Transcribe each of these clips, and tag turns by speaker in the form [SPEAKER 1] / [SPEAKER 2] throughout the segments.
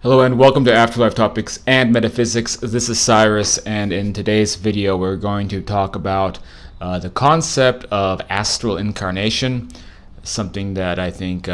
[SPEAKER 1] Hello and welcome to Afterlife Topics and Metaphysics. This is Cyrus, and in today's video we're going to talk about the concept of astral incarnation, something that I think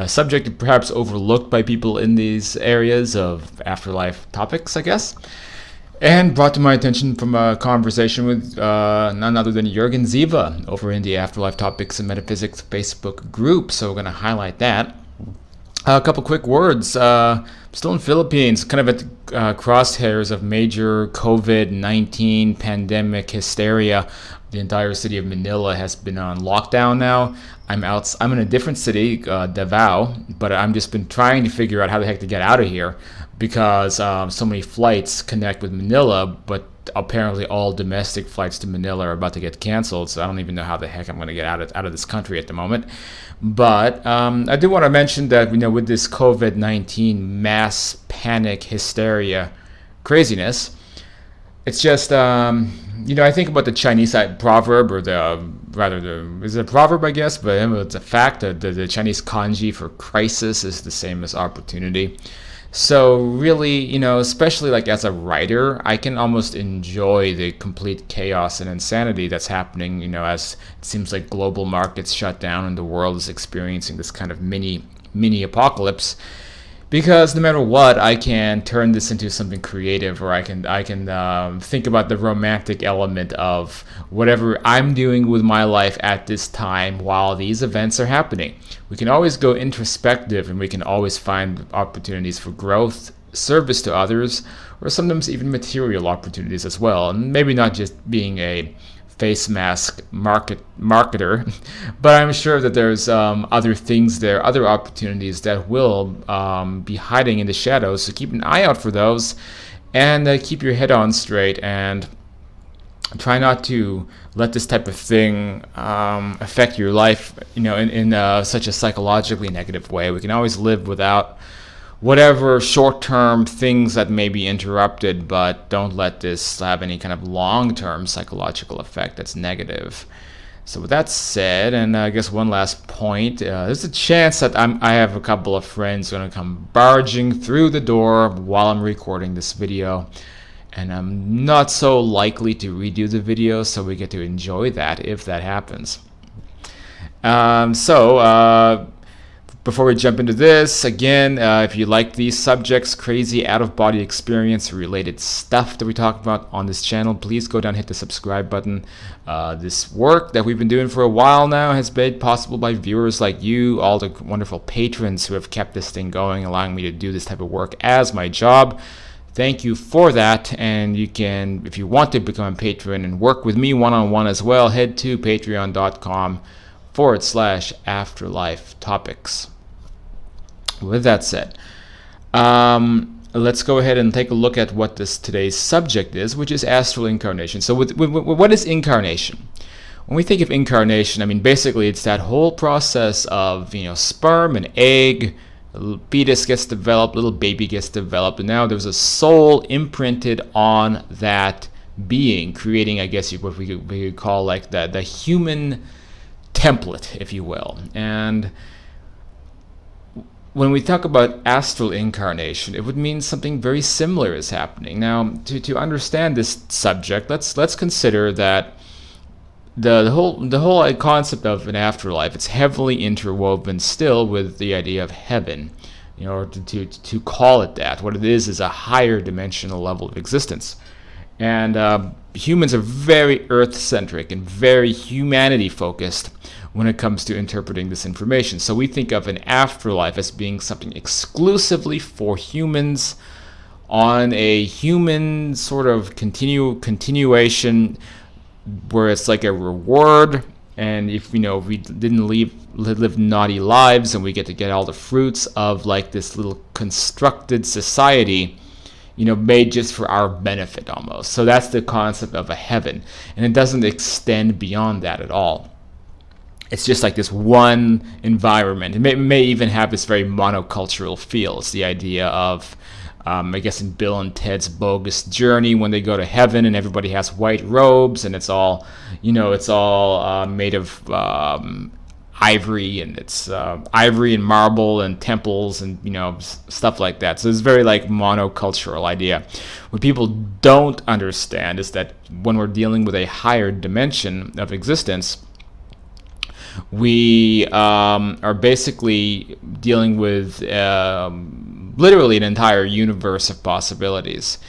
[SPEAKER 1] subject perhaps overlooked by people in these areas of afterlife topics, I guess, and brought to my attention from a conversation with none other than Jürgen Ziva over in the Afterlife Topics and Metaphysics Facebook group. So we're going to highlight that. A couple quick words. Still in Philippines, kind of at the crosshairs of major COVID-19 pandemic hysteria. The entire city of Manila has been on lockdown now. I'm in a different city, Davao, but I've just been trying to figure out how the heck to get out of here because so many flights connect with Manila, but apparently all domestic flights to Manila are about to get canceled, so I don't even know how the heck I'm going to get out of this country at the moment. But I do want to mention that, with this COVID-19 mass panic hysteria craziness, it's just, I think about the Chinese proverb, or is it a proverb, I guess, but it's a fact that the Chinese kanji for crisis is the same as opportunity. So really, especially like as a writer, I can almost enjoy the complete chaos and insanity that's happening, as it seems like global markets shut down and the world is experiencing this kind of mini apocalypse. Because no matter what, I can turn this into something creative, or I can think about the romantic element of whatever I'm doing with my life at this time while these events are happening. We can always go introspective, and we can always find opportunities for growth, service to others, or sometimes even material opportunities as well. And maybe not just being a face mask marketer, but I'm sure that there's other things there, other opportunities that will be hiding in the shadows. So keep an eye out for those, and keep your head on straight, and try not to let this type of thing affect your life, in such a psychologically negative way. We can always live without whatever short-term things that may be interrupted, but don't let this have any kind of long-term psychological effect that's negative. So with that said, and I guess one last point, there's a chance that I have a couple of friends going to come barging through the door while I'm recording this video, and I'm not so likely to redo the video, so we get to enjoy that if that happens. Before we jump into this, again, if you like these subjects, crazy out-of-body experience related stuff that we talk about on this channel, please go down and hit the subscribe button. This work that we've been doing for a while now has been made possible by viewers like you, all the wonderful patrons who have kept this thing going, allowing me to do this type of work as my job. Thank you for that, and you can, if you want to become a patron and work with me one-on-one as well, head to patreon.com/afterlife topics. With that said, let's go ahead and take a look at what today's subject is, which is astral incarnation. So what is incarnation? When we think of incarnation, basically it's that whole process of, sperm and egg, a little fetus gets developed, little baby gets developed, and now there's a soul imprinted on that being, creating, I guess, what we could call like the human template, if you will. And when we talk about astral incarnation, it would mean something very similar is happening. Now, to understand this subject, let's consider that the whole concept of an afterlife, it's heavily interwoven still with the idea of heaven, or to call it that. What it is a higher dimensional level of existence. And humans are very earth-centric and very humanity-focused when it comes to interpreting this information. So we think of an afterlife as being something exclusively for humans on a human sort of continuation, where it's like a reward, and if we didn't live naughty lives, and we get to get all the fruits of like this little constructed society, made just for our benefit almost. So that's the concept of a heaven, and it doesn't extend beyond that at all. It's just like this one environment. It may even have this very monocultural feel. It's the idea of, I guess in Bill and Ted's Bogus Journey, when they go to heaven and everybody has white robes, and it's all made of ivory, and it's ivory and marble and temples and stuff like that. So it's very like monocultural idea. What people don't understand is that when we're dealing with a higher dimension of existence, we are basically dealing with literally an entire universe of possibilities.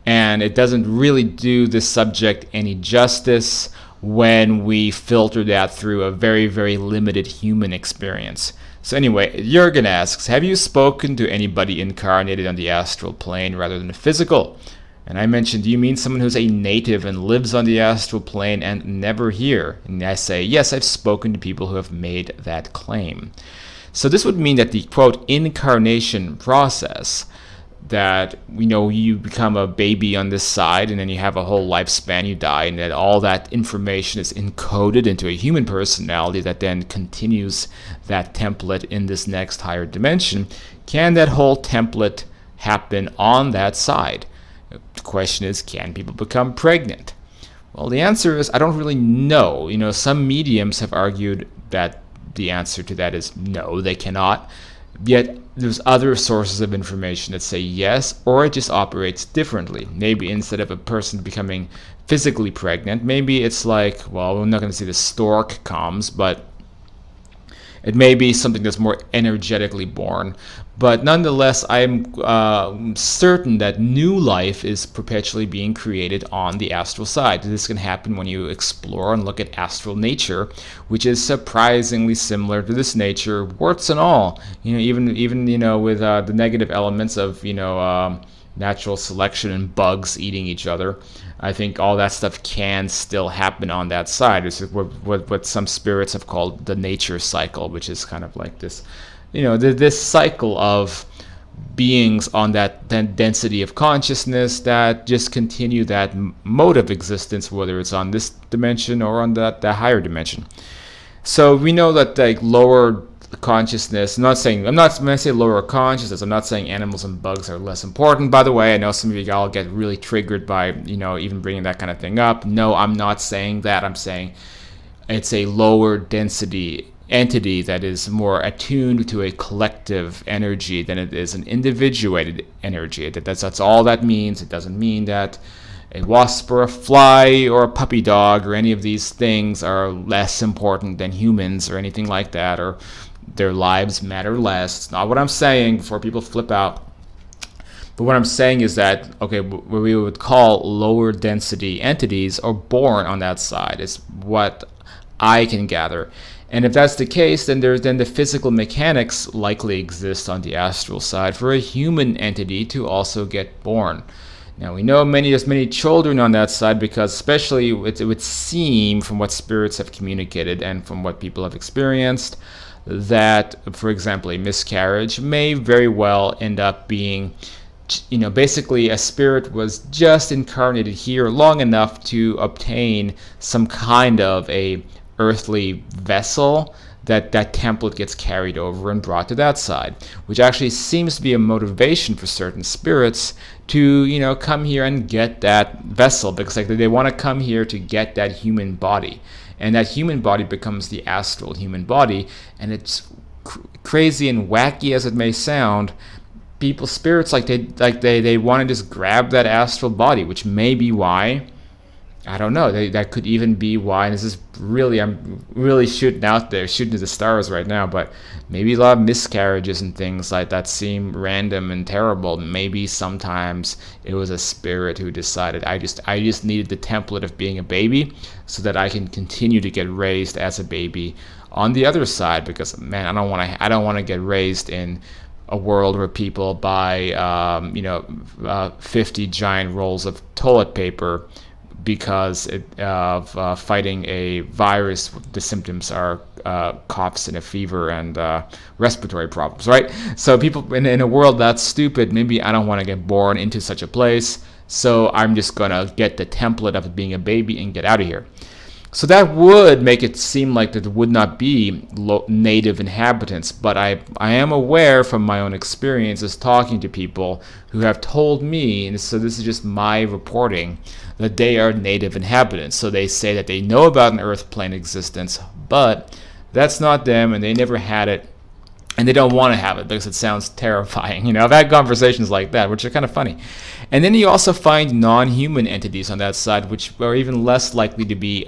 [SPEAKER 1] And it doesn't really do this subject any justice when we filter that through a very, very limited human experience. So anyway, Jürgen asks, have you spoken to anybody incarnated on the astral plane rather than the physical? And I mentioned, do you mean someone who's a native and lives on the astral plane and never here? And I say, yes, I've spoken to people who have made that claim. So this would mean that the, quote, incarnation process, that you become a baby on this side and then you have a whole lifespan, you die, and that all that information is encoded into a human personality that then continues that template in this next higher dimension. Can that whole template happen on that side? The question is, can people become pregnant? Well, the answer is, I don't really know. Some mediums have argued that the answer to that is no, they cannot. Yet there's other sources of information that say yes, or it just operates differently. Maybe instead of a person becoming physically pregnant, maybe it's like, well, we're not going to say the stork comes, but it may be something that's more energetically born. But nonetheless, I'm certain that new life is perpetually being created on the astral side. This can happen when you explore and look at astral nature, which is surprisingly similar to this nature, warts and all. Even with the negative elements of natural selection and bugs eating each other. I think all that stuff can still happen on that side. It's what some spirits have called the nature cycle, which is kind of like this, this cycle of beings on that density of consciousness that just continue that mode of existence, whether it's on this dimension or on that higher dimension. So we know that like lower consciousness, when I say lower consciousness, I'm not saying animals and bugs are less important. By the way, I know some of you all get really triggered by even bringing that kind of thing up. No, I'm not saying that. I'm saying it's a lower density entity that is more attuned to a collective energy than it is an individuated energy. That's all that means. It doesn't mean that a wasp or a fly or a puppy dog or any of these things are less important than humans or anything like that, or their lives matter less. It's not what I'm saying, before people flip out. But what I'm saying is that, okay, what we would call lower density entities are born on that side, is what I can gather. And if that's the case, then the physical mechanics likely exist on the astral side for a human entity to also get born. Now, we know there's many children on that side, because especially it would seem from what spirits have communicated and from what people have experienced, that, for example, a miscarriage may very well end up being, basically a spirit was just incarnated here long enough to obtain some kind of a earthly vessel that template gets carried over and brought to that side, which actually seems to be a motivation for certain spirits to come here and get that vessel, because like they want to come here to get that human body, and that human body becomes the astral human body. And it's crazy and wacky as it may sound, spirits they want to just grab that astral body, which may be why, I don't know, that could even be why, and this is really, I'm really shooting out there, shooting to the stars right now, but maybe a lot of miscarriages and things like that seem random and terrible. Maybe sometimes it was a spirit who decided, I just needed the template of being a baby so that I can continue to get raised as a baby on the other side, because man, I don't want to get raised in a world where people buy 50 giant rolls of toilet paper because of fighting a virus. The symptoms are coughs and a fever and respiratory problems, right? So people in a world that's stupid, maybe I don't want to get born into such a place, so I'm just gonna get the template of being a baby and get out of here. So that would make it seem like there would not be native inhabitants, but I am aware from my own experiences talking to people who have told me, and so this is just my reporting, that they are native inhabitants. So they say that they know about an earth plane existence, but That's not them, and they never had it, and they don't want to have it because it sounds terrifying. You know, I've had conversations like that, which are kind of funny. And then you also find non-human entities on that side, which are even less likely to be you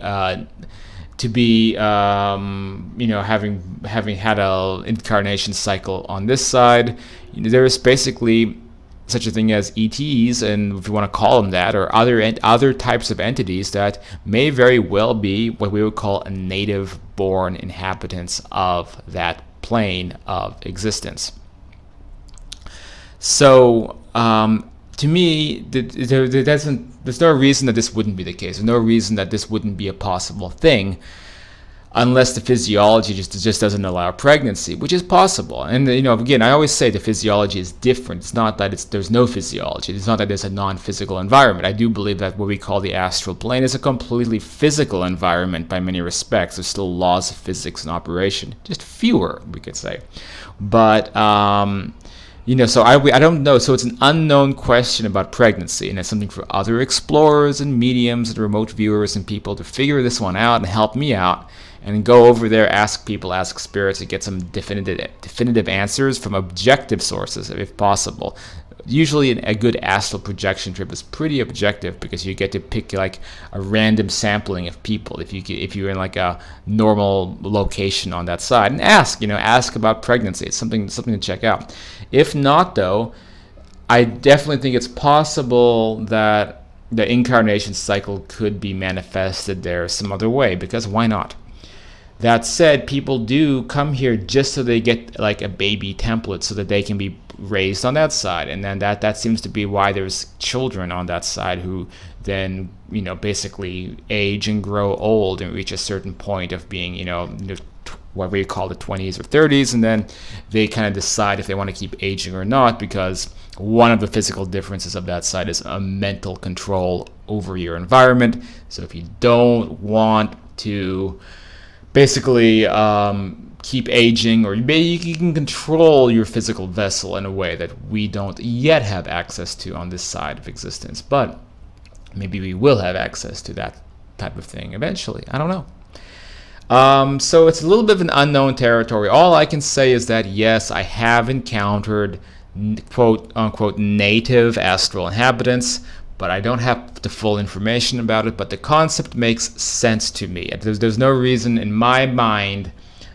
[SPEAKER 1] know, having had a incarnation cycle on this side. You know, there is basically such a thing as ETs, and if you want to call them that, or other types of entities that may very well be what we would call a native-born inhabitants of that plane of existence. So to me, there's no reason that this wouldn't be the case. There's no reason that this wouldn't be a possible thing, unless the physiology just doesn't allow pregnancy, which is possible. And you know, again, I always say the physiology is different. It's not that there's no physiology. It's not that there's a non-physical environment. I do believe that what we call the astral plane is a completely physical environment by many respects. There's still laws of physics in operation, just fewer, we could say. But you know, so I don't know. So it's an unknown question about pregnancy, and it's something for other explorers and mediums and remote viewers and people to figure this one out and help me out, and go over there, ask people, ask spirits, and get some definitive answers from objective sources, if possible. Usually a good astral projection trip is pretty objective because you get to pick like a random sampling of people if you're in like a normal location on that side, and ask about pregnancy. It's something to check out. If not, though, I definitely think it's possible that the incarnation cycle could be manifested there some other way, because why not? That said, people do come here just so they get like a baby template so that they can be raised on that side, and then that seems to be why there's children on that side who then, you know, basically age and grow old and reach a certain point of being, you know, what we call the 20s or 30s, and then they kind of decide if they want to keep aging or not, because one of the physical differences of that side is a mental control over your environment. So if you don't want to basically keep aging, or you can control your physical vessel in a way that we don't yet have access to on this side of existence, but maybe we will have access to that type of thing eventually. I don't know. So it's a little bit of an unknown territory. All I can say is that yes, I have encountered quote unquote native astral inhabitants, but I don't have the full information about it. But the concept makes sense to me. There's no reason in my mind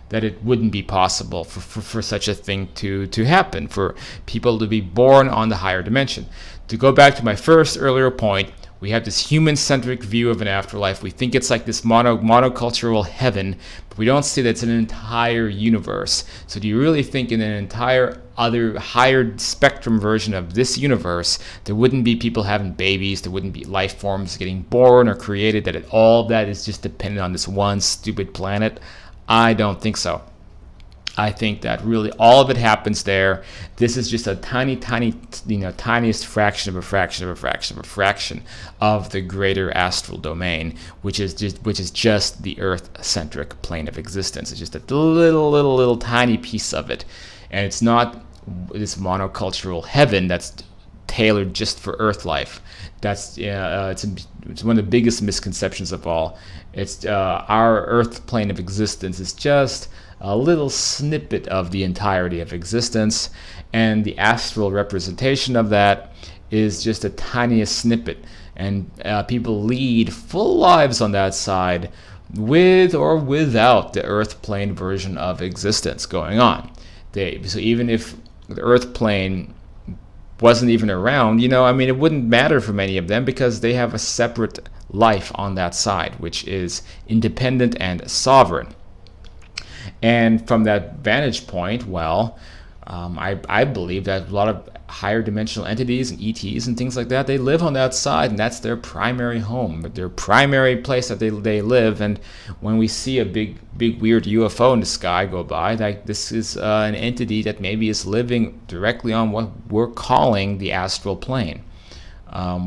[SPEAKER 1] that it wouldn't be possible for such a thing to happen, for people to be born on the higher dimension. To go back to my first earlier point, we have this human-centric view of an afterlife. We think it's like this monocultural heaven, but we don't see that it's an entire universe. So do you really think in an entire other higher spectrum version of this universe, there wouldn't be people having babies, there wouldn't be life forms getting born or created, that all of that is just dependent on this one stupid planet? I don't think so. I think that really all of it happens there. This is just a tiniest fraction of a fraction of the greater astral domain, which is just the Earth-centric plane of existence. It's just a little tiny piece of it, and it's not this monocultural heaven that's tailored just for Earth life. That's it's one of the biggest misconceptions of all. It's our Earth plane of existence is just a little snippet of the entirety of existence, and the astral representation of that is just a tiniest snippet. And people lead full lives on that side, with or without the Earth plane version of existence going on. So even if the Earth plane wasn't even around, it wouldn't matter for many of them, because they have a separate life on that side, which is independent and sovereign. And from that vantage point, I believe that a lot of higher dimensional entities and ETs and things like that, they live on that side, and that's their primary home, their primary place that they live. And when we see a big weird UFO in the sky go by, this is an entity that maybe is living directly on what we're calling the astral plane,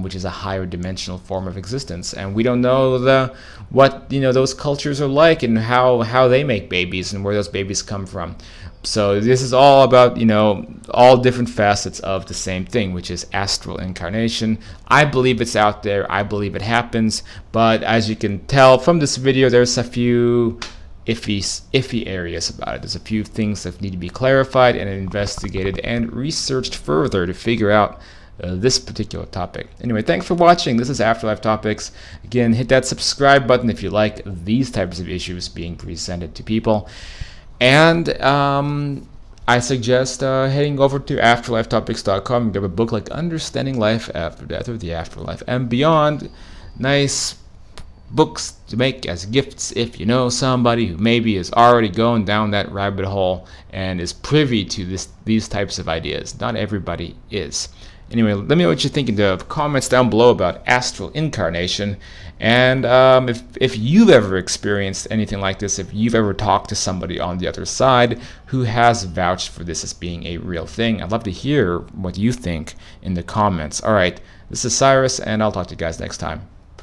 [SPEAKER 1] which is a higher dimensional form of existence. And we don't know what those cultures are like, and how they make babies and where those babies come from. So this is all about all different facets of the same thing, which is astral incarnation. I believe it's out there. I believe it happens. But as you can tell from this video, there's a few iffy areas about it. There's a few things that need to be clarified and investigated and researched further to figure out this particular topic. Anyway, thanks for watching. This is Afterlife Topics. Again, hit that subscribe button if you like these types of issues being presented to people. And I suggest heading over to afterlifetopics.com and grab a book like Understanding Life After Death or The Afterlife and Beyond. Nice books to make as gifts if you know somebody who maybe is already going down that rabbit hole and is privy to these types of ideas. Not everybody is. Anyway, let me know what you think in the comments down below about astral incarnation, and if you've ever experienced anything like this, if you've ever talked to somebody on the other side who has vouched for this as being a real thing. I'd love to hear what you think in the comments. All right, this is Cyrus, and I'll talk to you guys next time.